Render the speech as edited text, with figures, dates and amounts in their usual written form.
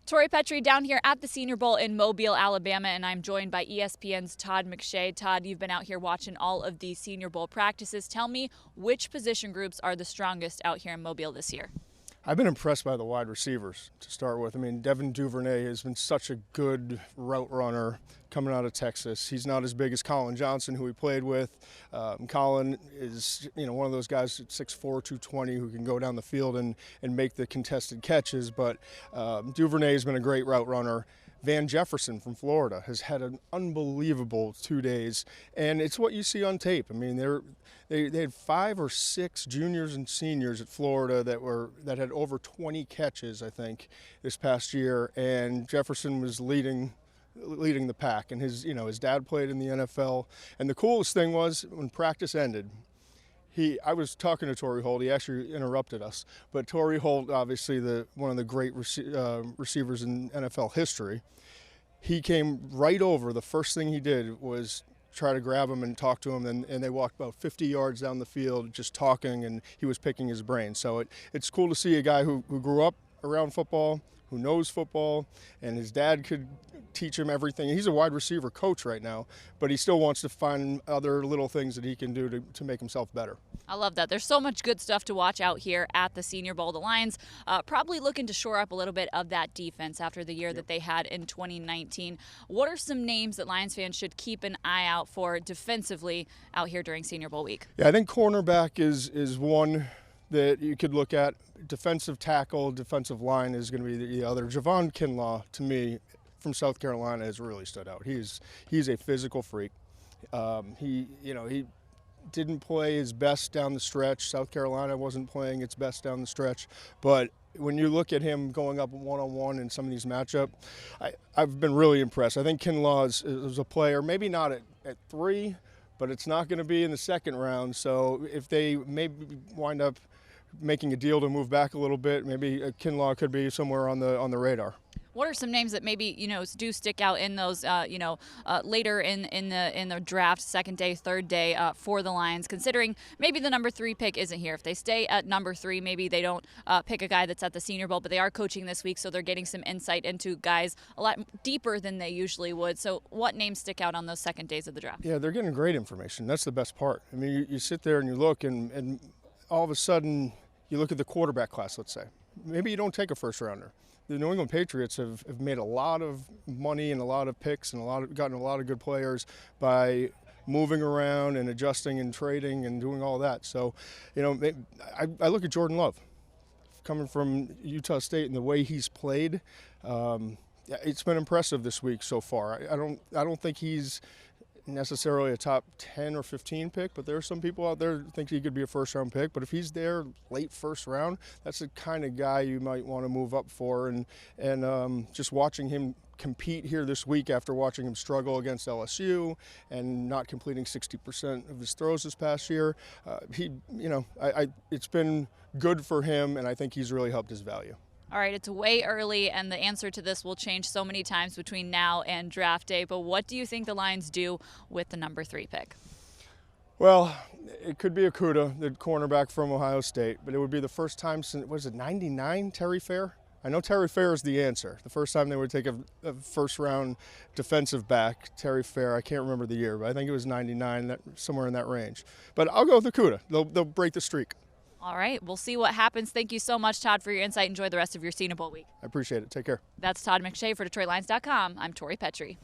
Tori Petry down here at the Senior Bowl in Mobile, Alabama, and I'm joined by ESPN's Todd McShay. Todd, you've been out here watching all of these Senior Bowl practices. Tell me which position groups are the strongest out here in Mobile this year? I've been impressed by the wide receivers to start with. I mean, Devin Duvernay has been such a good route runner coming out of Texas. He's not as big as Colin Johnson, who he played with. Colin is, one of those guys at 6'4", 220 who can go down the field and make the contested catches. But Duvernay has been a great route runner. Van Jefferson from Florida has had an unbelievable 2 days, and it's what you see on tape. I mean, they had 5 or 6 juniors and seniors at Florida that had over 20 catches, I think, this past year, and Jefferson was leading the pack. And his dad played in the NFL, and the coolest thing was when practice ended. I was talking to Torrey Holt. He actually interrupted us. But Torrey Holt, obviously one of the great receivers in NFL history, he came right over. The first thing he did was try to grab him and talk to him, and they walked about 50 yards down the field just talking, and he was picking his brain. So it's cool to see a guy who grew up around football, who knows football, and his dad could teach him everything. He's a wide receiver coach right now, but he still wants to find other little things that he can do to make himself better. I love that. There's so much good stuff to watch out here at the Senior Bowl. The Lions probably looking to shore up a little bit of that defense after the year that they had in 2019. What are some names that Lions fans should keep an eye out for defensively out here during Senior Bowl week? Yeah, I think cornerback is one that you could look at. Defensive tackle, defensive line is going to be the other. Javon Kinlaw, to me, from South Carolina, has really stood out. He's a physical freak. He didn't play his best down the stretch. South Carolina wasn't playing its best down the stretch, but when you look at him going up one-on-one in some of these matchups, I've been really impressed. I think Kinlaw is a player, maybe not at 3, but it's not going to be in the second round. So if they maybe wind up making a deal to move back a little bit, maybe Kinlaw could be somewhere on the radar. What are some names that maybe do stick out in those later in the draft, second day, third day for the Lions, considering maybe the number 3 pick isn't here? If they stay at number 3, maybe they don't pick a guy that's at the Senior Bowl, but they are coaching this week, so they're getting some insight into guys a lot deeper than they usually would. So what names stick out on those second days of the draft? Yeah, they're getting great information. That's the best part. I mean, you sit there and you look, and all of a sudden you look at the quarterback class, let's say. Maybe you don't take a first rounder. The New England Patriots have made a lot of money and a lot of picks and gotten a lot of good players by moving around and adjusting and trading and doing all that. So, I look at Jordan Love, coming from Utah State, and the way he's played. It's been impressive this week so far. I don't think he's necessarily a top 10 or 15 pick, but there are some people out there who think he could be a first-round pick. But if he's there late first round, that's the kind of guy you might want to move up for. And just watching him compete here this week after watching him struggle against LSU and not completing 60% of his throws this past year, it's been good for him, and I think he's really helped his value. All right, it's way early, and the answer to this will change so many times between now and draft day, but what do you think the Lions do with the number 3 pick? Well, it could be Okudah, the cornerback from Ohio State, but it would be the first time since, 99, Terry Fair? I know Terry Fair is the answer. The first time they would take a first-round defensive back, Terry Fair, I can't remember the year, but I think it was 99, somewhere in that range. But I'll go with Okudah. They'll break the streak. All right, we'll see what happens. Thank you so much, Todd, for your insight. Enjoy the rest of your Senior Bowl week. I appreciate it. Take care. That's Todd McShay for DetroitLions.com. I'm Tori Petry.